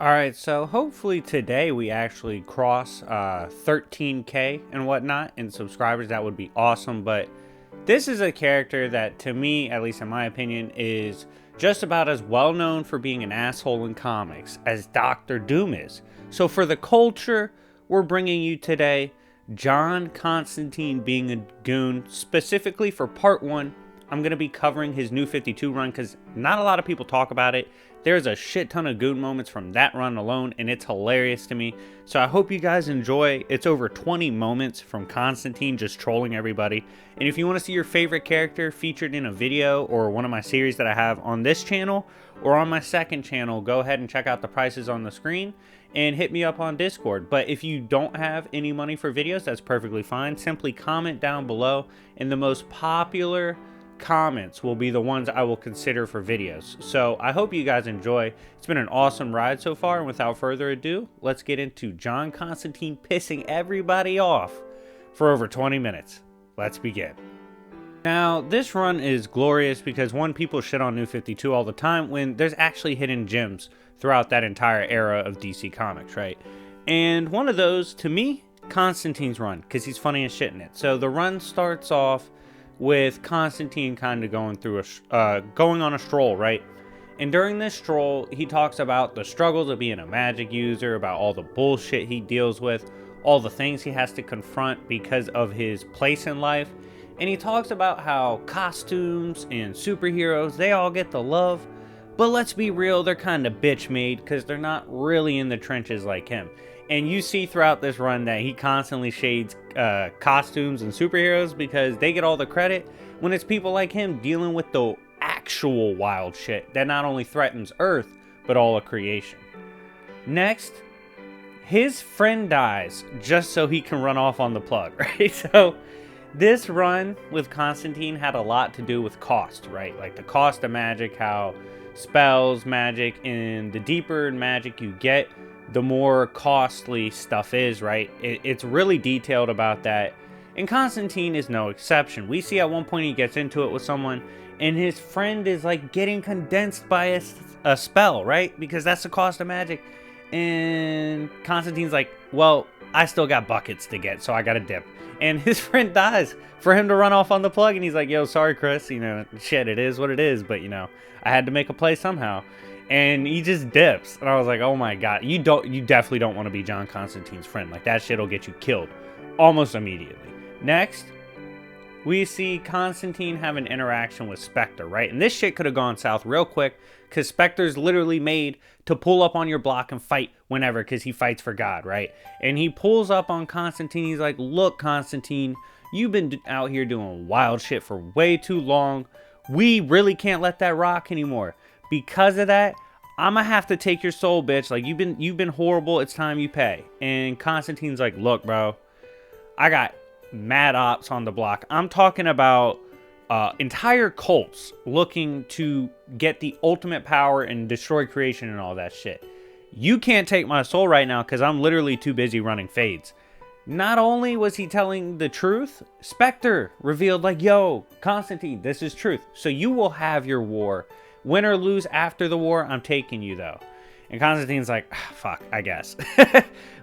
Alright, so hopefully today we actually cross 13K and whatnot in subscribers. That would be awesome, but this is a character that, to me, at least in my opinion, is just about as well known for being an asshole in comics as Doctor Doom is. So for the culture, we're bringing you today John Constantine being a goon. Specifically for part 1, I'm going to be covering his New 52 run because not a lot of people talk about it. There's a shit ton of goon moments from that run alone, and it's hilarious to me. So I hope you guys enjoy. It's over 20 moments from Constantine just trolling everybody. And if you want to see your favorite character featured in a video or one of my series that I have on this channel or on my second channel, go ahead and check out the prices on the screen and hit me up on Discord. But if you don't have any money for videos, that's perfectly fine. Simply comment down below, and the most popular comments will be the ones I will consider for videos. So I hope you guys enjoy. It's been an awesome ride so far, and without further ado, let's get into John Constantine pissing everybody off for over 20 minutes. Let's begin. Now, this run is glorious because, one, people shit on New 52 all the time when there's actually hidden gems throughout that entire era of DC Comics, right? And one of those, to me, Constantine's run, because he's funny as shit in it. So the run starts off with Constantine kind of going on a stroll, right? And during this stroll, he talks about the struggles of being a magic user, about all the bullshit he deals with, all the things he has to confront because of his place in life. And he talks about how costumes and superheroes, they all get the love, but let's be real, they're kind of bitch made because they're not really in the trenches like him. And you see throughout this run that he constantly shades costumes and superheroes because they get all the credit when it's people like him dealing with the actual wild shit that not only threatens Earth, but all of creation. Next, his friend dies just so he can run off on the plug, right? So this run with Constantine had a lot to do with cost, right? Like the cost of magic, how spells, magic, and the deeper in magic you get, the more costly stuff is, right? It's really detailed about that. And Constantine is no exception. We see at one point he gets into it with someone, and his friend is like getting condensed by a spell, right? Because that's the cost of magic. And Constantine's like, well, I still got buckets to get, so I gotta dip. And his friend dies for him to run off on the plug, and he's like, yo, sorry, Chris, you know, shit, it is what it is, but, you know, I had to make a play somehow. And he just dips. And I was like, oh my god, you definitely don't want to be John Constantine's friend. Like, that shit'll get you killed almost immediately. Next, we see Constantine have an interaction with Spectre, right? And this shit could have gone south real quick, because Spectre's literally made to pull up on your block and fight whenever, because he fights for God, right? And he pulls up on Constantine. He's like, look, Constantine, you've been out here doing wild shit for way too long. We really can't let that rock anymore. Because of that, I'm gonna have to take your soul, bitch. Like, you've been horrible. It's time you pay. And Constantine's like, look, bro, I got mad ops on the block. I'm talking about entire cults looking to get the ultimate power and destroy creation and all that shit. You can't take my soul right now because I'm literally too busy running fades. Not only was he telling the truth, Spectre revealed, like, yo, Constantine, this is truth. So you will have your war. Win or lose after the war, I'm taking you, though. And Constantine's like, fuck, I guess.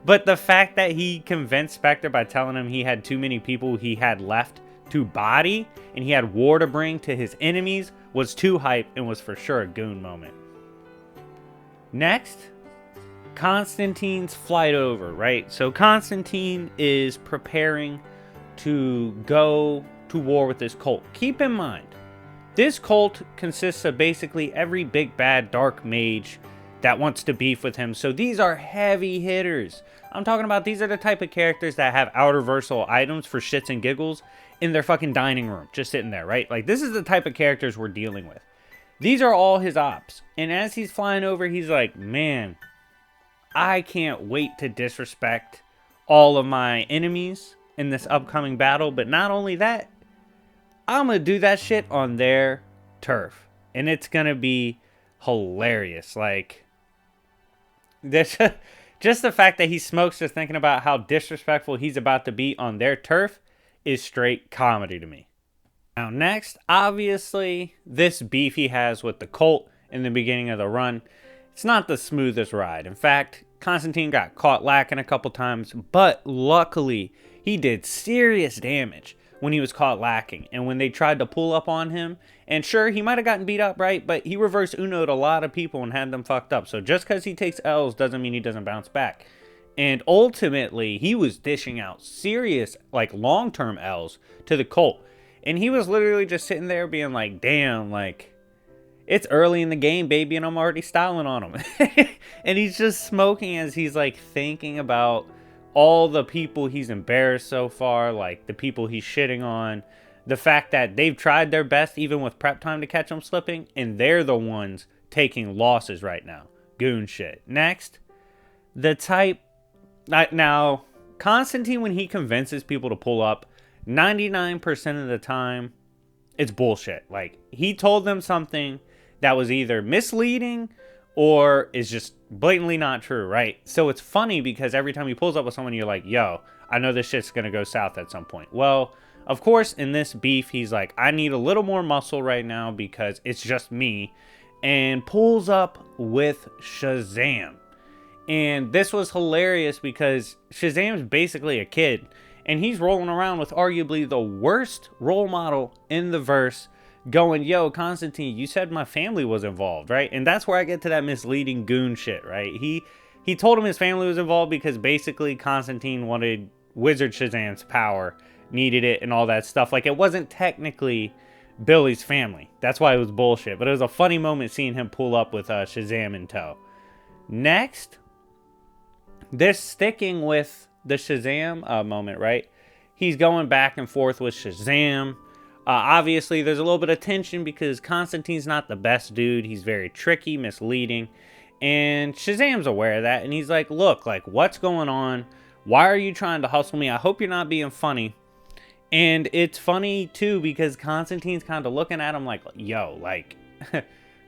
But the fact that he convinced Spectre by telling him he had too many people he had left to body, and he had war to bring to his enemies, was too hype and was for sure a goon moment. Next, Constantine's flight over, right? So Constantine is preparing to go to war with this cult. Keep in mind, this cult consists of basically every big bad dark mage that wants to beef with him. So these are heavy hitters. I'm talking about, these are the type of characters that have outer versatile items for shits and giggles in their fucking dining room, just sitting there, right? Like, this is the type of characters we're dealing with. These are all his ops. And as he's flying over, he's like, man, I can't wait to disrespect all of my enemies in this upcoming battle. But not only that, I'm going to do that shit on their turf. And it's going to be hilarious. Like, Just the fact that he smokes just thinking about how disrespectful he's about to be on their turf is straight comedy to me. Now next, obviously, this beef he has with the Colt in the beginning of the run, it's not the smoothest ride. In fact, Constantine got caught lacking a couple times, but luckily he did serious damage when he was caught lacking. And when they tried to pull up on him, and sure, he might have gotten beat up, right? But he reversed Uno'd a lot of people and had them fucked up. So just because he takes L's doesn't mean he doesn't bounce back. And ultimately, he was dishing out serious, like, long-term L's to the Colt. And he was literally just sitting there being like, damn, like, it's early in the game, baby, and I'm already styling on him. And he's just smoking as he's, like, thinking about all the people he's embarrassed so far, like, the people he's shitting on, the fact that they've tried their best, even with prep time, to catch him slipping, and they're the ones taking losses right now. Goon shit. Next, the type... Now, Constantine, when he convinces people to pull up, 99% of the time, it's bullshit. Like, he told them something that was either misleading or is just blatantly not true, right? So it's funny because every time he pulls up with someone, you're like, yo, I know this shit's gonna go south at some point. Well, of course, in this beef, he's like, I need a little more muscle right now because it's just me, and pulls up with Shazam. And this was hilarious because Shazam's basically a kid, and he's rolling around with arguably the worst role model in the verse, going, yo, Constantine, you said my family was involved, right? And that's where I get to that misleading Goon shit, right? He told him his family was involved because basically Constantine wanted Wizard Shazam's power, needed it, and all that stuff. Like, it wasn't technically Billy's family. That's why it was bullshit. But it was a funny moment seeing him pull up with Shazam in tow. Next, they're sticking with the Shazam moment, right? He's going back and forth with Shazam. Obviously, there's a little bit of tension because Constantine's not the best dude. He's very tricky, misleading. And Shazam's aware of that. And he's like, look, like, what's going on? Why are you trying to hustle me? I hope you're not being funny. And it's funny, too, because Constantine's kind of looking at him like, yo, like,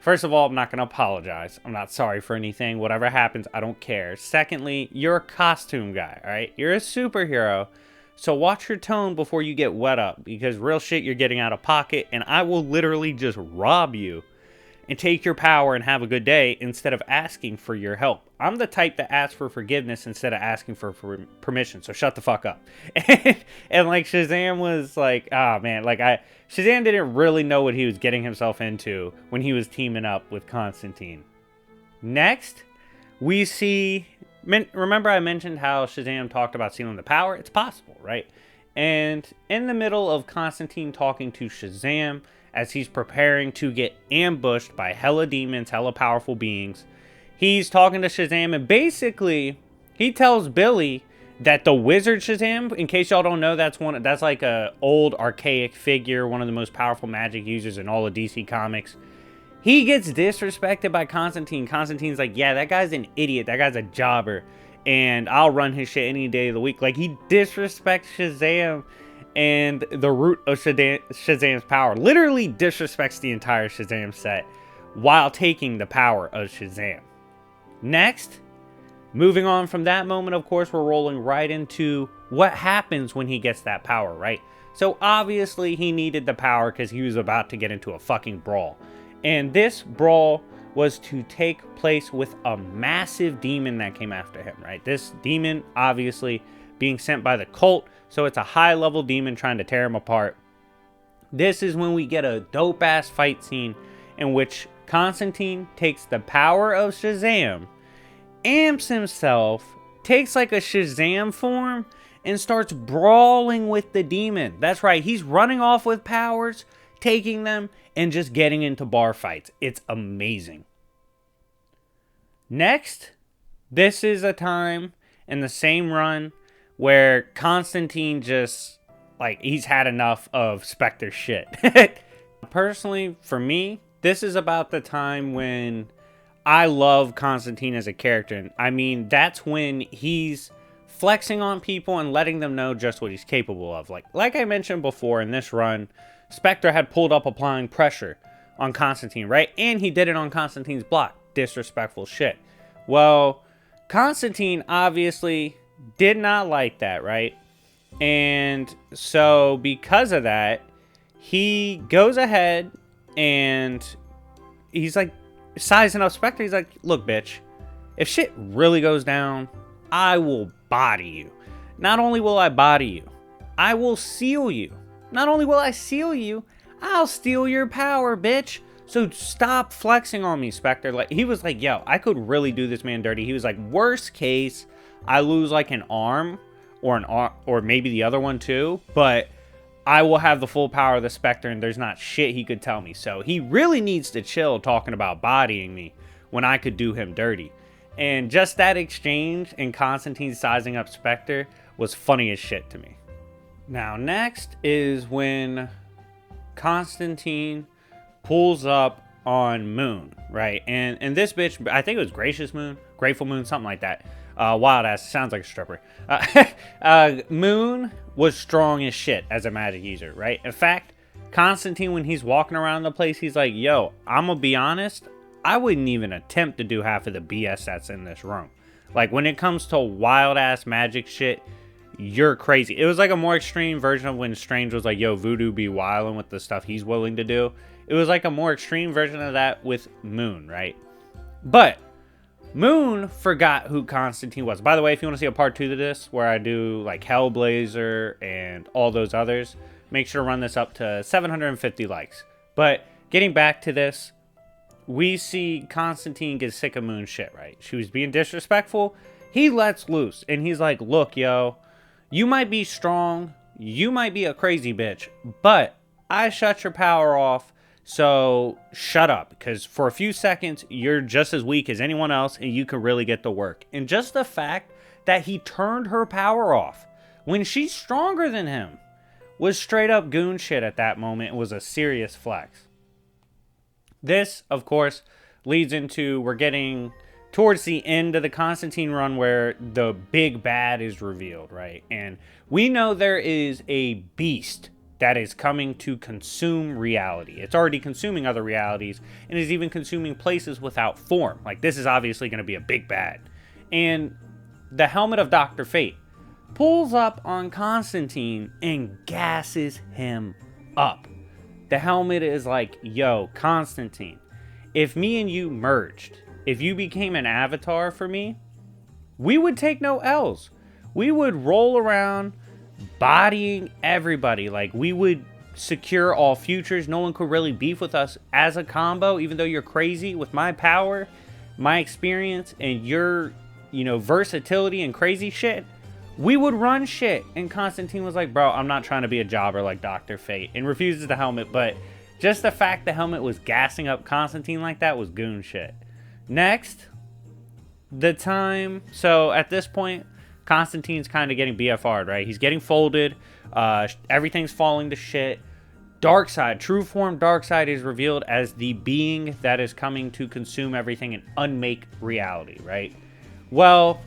first of all, I'm not going to apologize. I'm not sorry for anything. Whatever happens, I don't care. Secondly, you're a costume guy, all right? You're a superhero. So watch your tone before you get wet up, because real shit, you're getting out of pocket, and I will literally just rob you and take your power and have a good day instead of asking for your help. I'm the type that asks for forgiveness instead of asking for permission, so shut the fuck up. And like, Shazam was like, oh man, like, Shazam didn't really know what he was getting himself into when he was teaming up with Constantine. Next, we see... Remember I mentioned how Shazam talked about stealing the power? It's possible, right? And in the middle of Constantine talking to Shazam, as he's preparing to get ambushed by hella demons, hella powerful beings, he's talking to Shazam, and basically, he tells Billy that the Wizard Shazam, in case y'all don't know, that's like a old archaic figure, one of the most powerful magic users in all of DC Comics. He gets disrespected by Constantine. Constantine's like, yeah, that guy's an idiot. That guy's a jobber. And I'll run his shit any day of the week. Like, he disrespects Shazam and the root of Shazam's power. Literally disrespects the entire Shazam set while taking the power of Shazam. Next, moving on from that moment, of course, we're rolling right into what happens when he gets that power, right? So obviously he needed the power because he was about to get into a fucking brawl. And this brawl was to take place with a massive demon that came after him, right? This demon, obviously, being sent by the Cult, so it's a high-level demon trying to tear him apart. This is when we get a dope-ass fight scene in which Constantine takes the power of Shazam, amps himself, takes like a Shazam form, and starts brawling with the demon. That's right, he's running off with powers, taking them, and just getting into bar fights. It's amazing. Next, this is a time in the same run where Constantine just, like, he's had enough of Spectre shit. Personally, for me, this is about the time when I love Constantine as a character. I mean, that's when he's flexing on people and letting them know just what he's capable of. Like I mentioned before, in this run, Spectre had pulled up applying pressure on Constantine, right? And he did it on Constantine's block. Disrespectful shit. Well, Constantine obviously did not like that, right? And so because of that, he goes ahead and he's like sizing up Spectre. He's like, look, bitch, if shit really goes down, I will body you. Not only will I body you, I will seal you. Not only will I seal you, I'll steal your power, bitch. So stop flexing on me, Spectre. Like, he was like, yo, I could really do this man dirty. He was like, worst case, I lose like an arm or maybe the other one too, but I will have the full power of the Spectre and there's not shit he could tell me. So he really needs to chill talking about bodying me when I could do him dirty. And just that exchange and Constantine sizing up Spectre was funny as shit to me. Now, next is when Constantine pulls up on Moon, right? And this bitch, I think it was Grateful Moon, something like that. Wild ass, sounds like a stripper. Moon was strong as shit as a magic user, right? In fact, Constantine, when he's walking around the place, he's like, yo, I'm gonna be honest, I wouldn't even attempt to do half of the BS that's in this room. Like, when it comes to wild ass magic shit, you're crazy. It was like a more extreme version of when Strange was like, yo, Voodoo be wildin' with the stuff he's willing to do. It was like a more extreme version of that with Moon, right? But Moon forgot who Constantine was. By the way, if you want to see a part 2 to this, where I do like Hellblazer and all those others, make sure to run this up to 750 likes. But getting back to this, we see Constantine get sick of Moon's shit, right? She was being disrespectful. He lets loose, and he's like, look, yo, you might be strong, you might be a crazy bitch, but I shut your power off, so shut up, because for a few seconds, you're just as weak as anyone else, and you can really get to work. And just the fact that he turned her power off when she's stronger than him was straight up goon shit at that moment. It was a serious flex. This, of course, leads into, we're getting towards the end of the Constantine run where the big bad is revealed, right? And we know there is a beast that is coming to consume reality. It's already consuming other realities and is even consuming places without form. Like, this is obviously going to be a big bad. And the helmet of Dr. Fate pulls up on Constantine and gasses him up. The helmet is like, yo, Constantine, if me and you merged, if you became an avatar for me, we would take no L's. We would roll around bodying everybody. Like, we would secure all futures. No one could really beef with us as a combo, even though you're crazy. With my power, my experience, and your, versatility and crazy shit, we would run shit. And Constantine was like, bro, I'm not trying to be a jobber like Dr. Fate, and refuses the helmet. But just the fact the helmet was gassing up Constantine like that was goon shit. Next, so at this point, Constantine's kind of getting BFR'd, right? He's getting folded. Everything's falling to shit. Darkseid, true form Darkseid, is revealed as the being that is coming to consume everything and unmake reality, right? Well,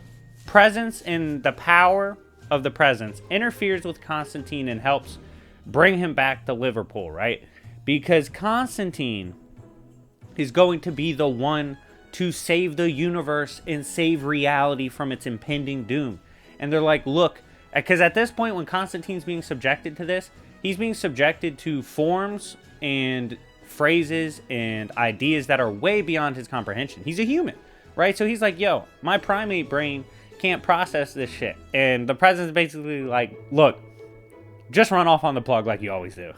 presence and the power of the presence interferes with Constantine and helps bring him back to Liverpool, right? Because Constantine is going to be the one to save the universe and save reality from its impending doom. And they're like, look, because at this point when Constantine's being subjected to this, he's being subjected to forms and phrases and ideas that are way beyond his comprehension. He's a human, right? So he's like, yo, my primate brain can't process this shit. And the president's basically like, look, just run off on the plug like you always do.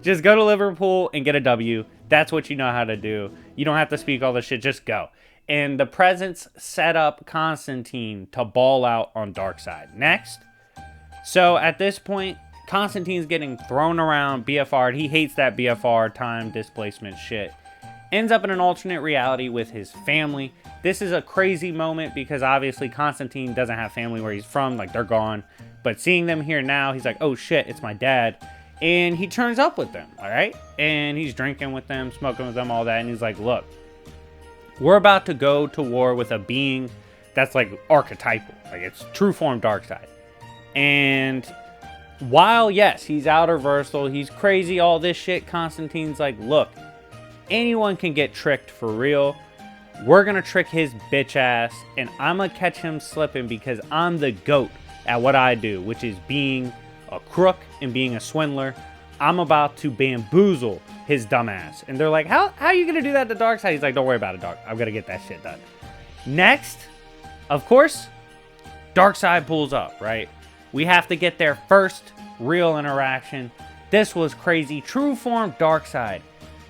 Just go to Liverpool and get a W. That's what you know how to do. You don't have to speak all this shit. Just go. And the presence set up Constantine to ball out on Darkseid. Next. So at this point, Constantine's getting thrown around, BFR'd. He hates that BFR, time displacement shit. Ends up in an alternate reality with his family. This is a crazy moment because obviously Constantine doesn't have family where he's from. Like, they're gone. But seeing them here now, he's like, oh shit, it's my dad. And he turns up with them, all right? And he's drinking with them, smoking with them, all that. And he's like, look, we're about to go to war with a being that's like archetypal. Like, it's true form Darkseid. And while, yes, he's outer versatile, he's crazy, all this shit, Constantine's like, look, anyone can get tricked for real. We're gonna trick his bitch ass, and I'm gonna catch him slipping because I'm the GOAT at what I do, which is being a crook and being a swindler. I'm about to bamboozle his dumbass. And they're like, how are you gonna do that to Darkseid? He's like, don't worry about it, Dark. I'm gonna get that shit done. Next, of course, Darkseid pulls up, right? We have to get their first real interaction. This was crazy. True form Darkseid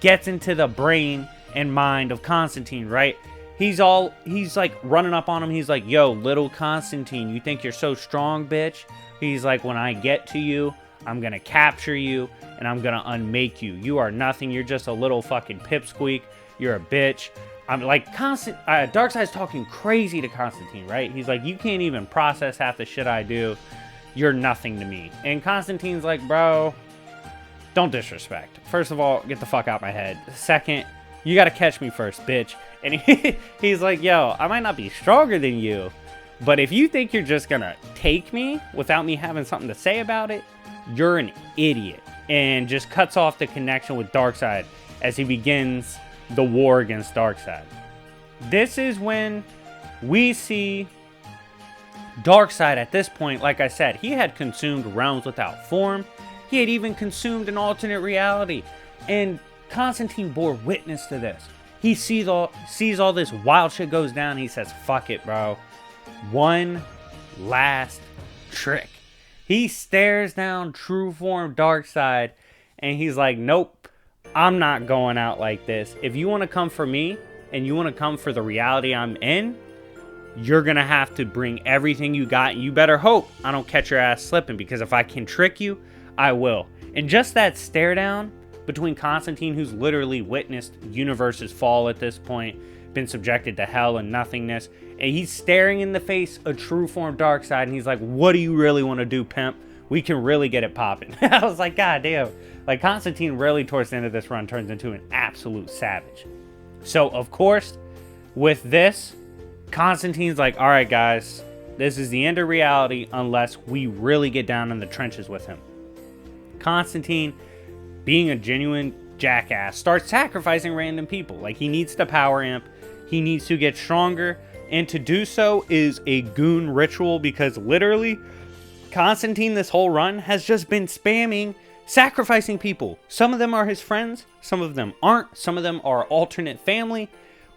gets into the brain and mind of Constantine, right? He's like running up on him. He's like, yo, little Constantine, you think you're so strong, bitch? He's like, when I get to you, I'm gonna capture you and I'm gonna unmake you. You are nothing. You're just a little fucking pipsqueak. You're a bitch. I'm like, Darkseid's talking crazy to Constantine, right? He's like, you can't even process half the shit I do. You're nothing to me. And Constantine's like, bro, don't disrespect. First of all, get the fuck out my head. Second, you gotta catch me first, bitch. And he's like, yo, I might not be stronger than you, but if you think you're just gonna take me without me having something to say about it, you're an idiot. And just cuts off the connection with Darkseid as he begins the war against Darkseid. This is when we see Darkseid at this point. Like I said, he had consumed realms without form. He had even consumed an alternate reality. And Constantine bore witness to this. He sees all this wild shit goes down. He says, fuck it, bro. One last trick. He stares down true form Darkseid and he's like, nope, I'm not going out like this. If you want to come for me and you want to come for the reality I'm in, you're going to have to bring everything you got. And you better hope I don't catch your ass slipping, because if I can trick you, I will. And just that stare down between Constantine, who's literally witnessed universes fall at this point, been subjected to hell and nothingness, and he's staring in the face of true form Darkseid, and he's like, what do you really want to do, pimp? We can really get it popping. I was like, god damn. Like, Constantine really towards the end of this run turns into an absolute savage. So of course, with this, Constantine's like, all right guys, this is the end of reality unless we really get down in the trenches with him. Constantine, being a genuine jackass, starts sacrificing random people. Like, he needs the power amp, he needs to get stronger, and to do so is a Goon ritual, because literally Constantine this whole run has just been spamming sacrificing people. Some of them are his friends, some of them aren't, some of them are alternate family.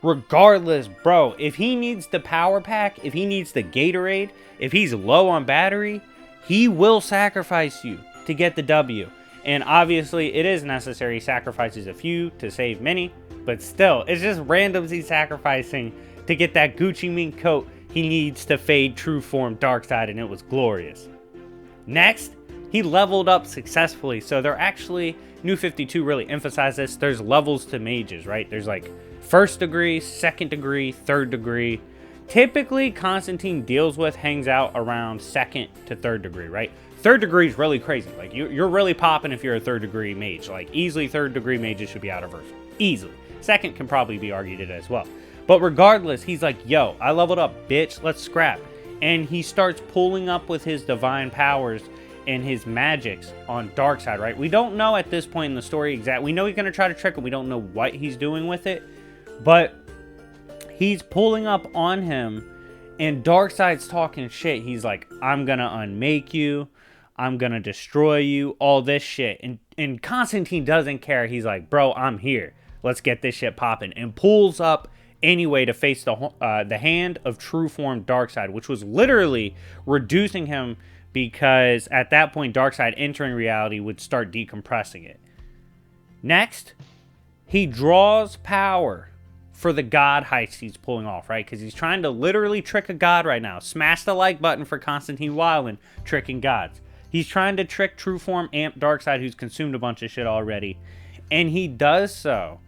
Regardless, bro, if he needs the power pack, if he needs the Gatorade, if he's low on battery, he will sacrifice you to get the W. And obviously, it is necessary. He sacrifices a few to save many. But still, it's just randoms he's sacrificing to get that Gucci mink coat he needs to fade true form Darkseid, and it was glorious. Next, he leveled up successfully. So they're actually, New 52 really emphasized this. There's levels to mages, right? There's like first degree, second degree, third degree. Typically, Constantine hangs out around second to third degree, right? Third degree is really crazy. Like, you're really popping if you're a third degree mage. Like, easily third degree mages should be out of verse. Easily. Second can probably be argued as well. But regardless, he's like, yo, I leveled up, bitch. Let's scrap. And he starts pulling up with his divine powers and his magics on Darkseid, right? We don't know at this point in the story exactly. We know he's going to try to trick him. We don't know what he's doing with it. But he's pulling up on him, and Darkseid's talking shit. He's like, I'm going to unmake you. I'm going to destroy you. All this shit. And Constantine doesn't care. He's like, bro, I'm here. Let's get this shit popping. And pulls up anyway to face the hand of true form Darkseid, which was literally reducing him, because at that point, Darkseid entering reality would start decompressing it. Next, he draws power for the god heist he's pulling off, right? Because he's trying to literally trick a god right now. Smash the like button for Constantine Wildland tricking gods. He's trying to trick true form Amp Darkseid, who's consumed a bunch of shit already. And he does so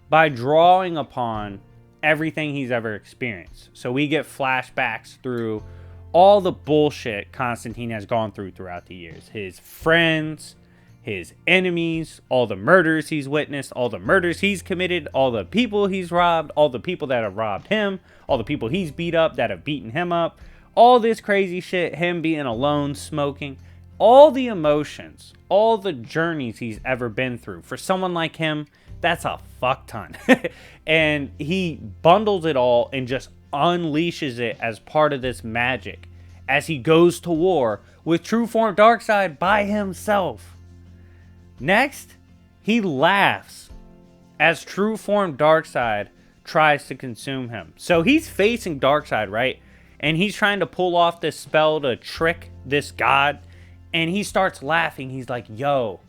by drawing upon everything he's ever experienced. So we get flashbacks through all the bullshit Constantine has gone through throughout the years. His friends, his enemies, all the murders he's witnessed, all the murders he's committed, all the people he's robbed, all the people that have robbed him, all the people he's beat up that have beaten him up, all this crazy shit, him being alone, smoking, all the emotions, all the journeys he's ever been through. For someone like him, That's a fuck ton. And he bundles it all and just unleashes it as part of this magic as he goes to war with true form Darkseid by himself. Next, he laughs as true form Darkseid tries to consume him. So he's facing Darkseid, right? And he's trying to pull off this spell to trick this god. And he starts laughing. He's like, yo,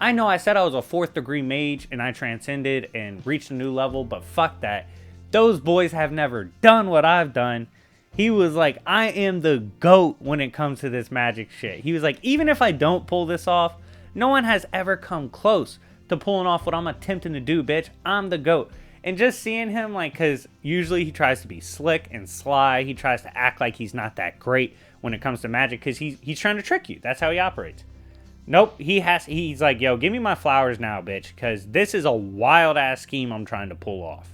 I know I said I was a 4th degree mage and I transcended and reached a new level, but fuck that. Those boys have never done what I've done. He was like, I am the GOAT when it comes to this magic shit. He was like, even if I don't pull this off, no one has ever come close to pulling off what I'm attempting to do, bitch. I'm the GOAT. And just seeing him, like, because usually he tries to be slick and sly. He tries to act like he's not that great when it comes to magic because he's trying to trick you. That's how he operates. Nope, he's like, yo, give me my flowers now, bitch, because this is a wild-ass scheme I'm trying to pull off.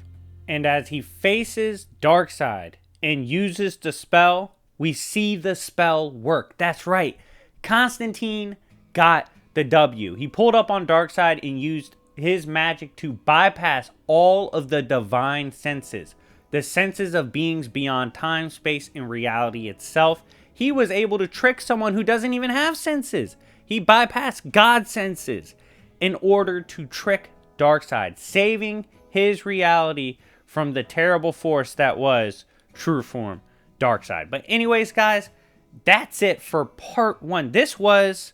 And as he faces Darkseid and uses the spell, we see the spell work. That's right. Constantine got the W. He pulled up on Darkseid and used his magic to bypass all of the divine senses. The senses of beings beyond time, space, and reality itself. He was able to trick someone who doesn't even have senses. He bypassed God's senses in order to trick Darkseid, saving his reality from the terrible force that was true form Darkseid. But anyways, guys, that's it for part 1. This was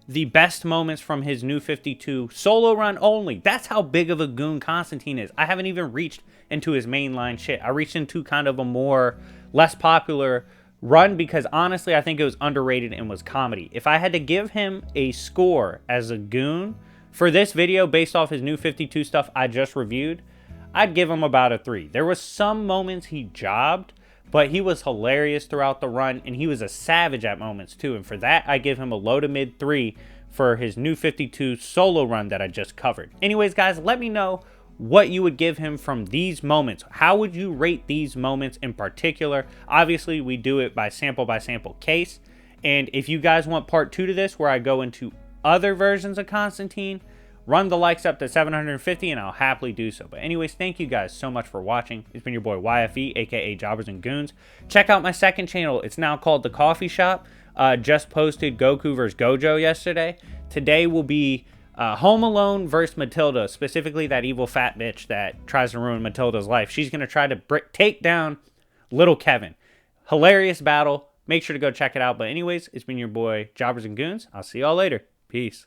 the best moments from his New 52 solo run only. That's how big of a goon Constantine is. I haven't even reached into his mainline shit. I reached into kind of a more less popular run because honestly I think it was underrated and was comedy. If I had to give him a score as a goon for this video based off his New 52 stuff I just reviewed, I'd give him about a 3. There was some moments he jobbed, but he was hilarious throughout the run, and he was a savage at moments too. And for that, I give him a low to mid 3 for his New 52 solo run that I just covered. Anyways, guys, let me know what you would give him from these moments. How would you rate these moments in particular? Obviously, we do it by sample case. And if you guys want part 2 to this, where I go into other versions of Constantine, run the likes up to 750 and I'll happily do so. But anyways, thank you guys so much for watching. It's been your boy YFE, aka Jobbers and Goons. Check out my second channel. It's now called The Coffee Shop. Just posted Goku vs. Gojo yesterday. Today will be Home Alone versus Matilda, specifically that evil fat bitch that tries to ruin Matilda's life. She's going to try to take down little Kevin. Hilarious battle. Make sure to go check it out. But anyways, it's been your boy Jobbers and Goons. I'll see y'all later. Peace.